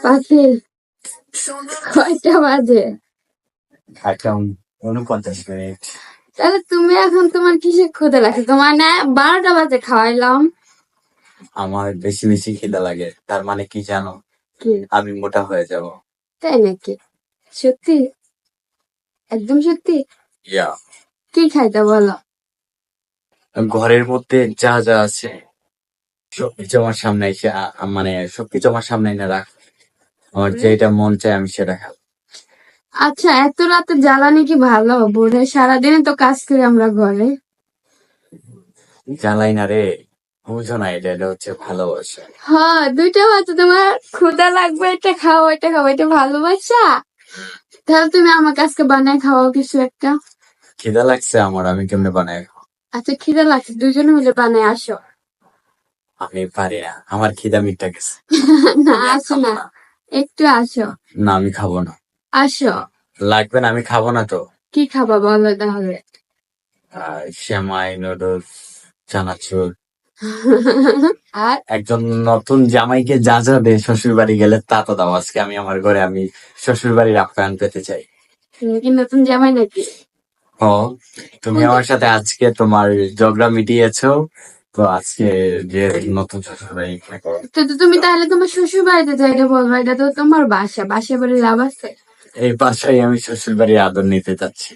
পাখি কয়টা বাজে? 49 মিনিট। তাহলে তুমি এখন তোমার কিসের ক্ষুদা লাগছে? তোমার না 12টা বাজে খাওয়াইলাম। আমার বেশি বেশি খিদা লাগে, তার মানে কি জানো? কি? আমি মোটা হয়ে যাব। তাই নাকি? সত্যি? একদম সত্যি? ইয়া। কি খাইতে বলো? ঘরের মধ্যে যা যা আছে সবকিছু আমার সামনে এসে মানে সবকিছু আমার সামনে এনে রাখ, আমার যেটা মন চায় আমি সেটা খাবো। আচ্ছা, এত রাতে জ্বালানি কি ভালো? ভোরে সারাদিনে তো কাজ করি আমরা ঘরে। জ্বালাই না রে, বুঝো না, এটা এটা হচ্ছে ভালোবাসা। হ্যাঁ, 2টা বাজে তোমার ক্ষুধা লাগবে, এটা খাও এটা খাও, এটা ভালোবাসা? তাহলে তুমি আমাকে আজকে বানায় খাওয়াও কিছু একটা। খিদা লাগছে আমার, আমি কেমনে বানাই খাবো? আচ্ছা, খিদা লাগছে, দুজনে মিলে বানায় আসো। আমি পারি না, আমার খিদা মিটে গেছে। না, আসো না, একটু আসো। না আমি খাবো না। আসো। লাগবে না, আমি খাবো না তো। কি খাবা বলো তাহলে? সেমাই, নুডলস, চানাচুর। আর একজন নতুন জামাইকে যা যা দেয় শ্বশুর বাড়ি গেলে তা তো দাও আজকে আমি আমার ঘরে, আমি শ্বশুর বাড়ির আপ্যায়ন পেতে চাই। তুমি কি নতুন জামাই নাকি? ও, তুমি আমার সাথে আজকে তোমার ঝগড়া মিটিয়েছো, তো আজকে যে নতুন শ্বশুর বাড়ি তো তুমি তাহলে তোমার শ্বশুর বাড়িতে যাইতে বলবো, এটা তো তোমার বাসা, বাসায় বাড়ি লাভ আছে? এই বাসায় আমি শ্বশুর বাড়ির আদর নিতে চাচ্ছি।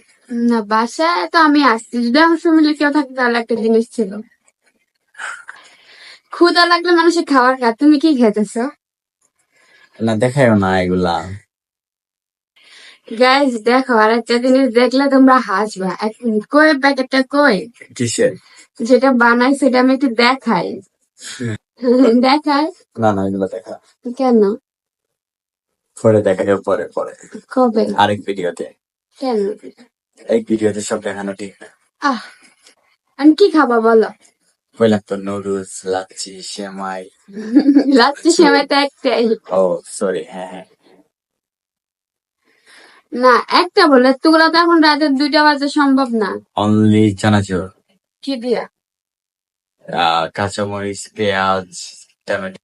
না, বাসায় তো আমি আসছি, যদি আমার ফ্যামিলি কেউ থাকতো তাহলে একটা জিনিস ছিল। ক্ষুধা লাগলে মানুষের খাবার খায়, তুমি কি খেতেছো? না দেখাইও না এগুলা। গাইজ দেখো, আর একটা জিনিস দেখলে তোমরা হাসবা। 1 মিনিট, কই প্যাকেটটা কই? কিসের? যেটা বানাই সেটা আমি একটু দেখাই। দেখাই? না না, এগুলা দেখা কেন? পরে দেখা যাবে, পরে পরে কবে? আরেক ভিডিওতে। কেন? এই ভিডিওতে সব দেখানো ঠিক না। আহ, আমি কি খাবা বলো? পয়লা তো নুডলস, লাচ্ছি, সেমাই। লাচ্ছি সেমাই তো একটাই। ও সরি, হ্যাঁ হ্যাঁ। না, একটা বলে এতগুলা তো এখন রাতের 2টা বাজে সম্ভব না। অনলি চানাচুর, কি দিয়া? কাঁচামরিচ, পেঁয়াজ, টমেটো।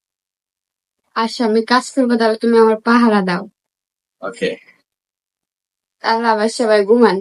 আচ্ছা, আমি কাজ করবো, তাহলে তুমি আমার পাহারা দাও। ওকে। তাহলে আবার সবাই ঘুমান।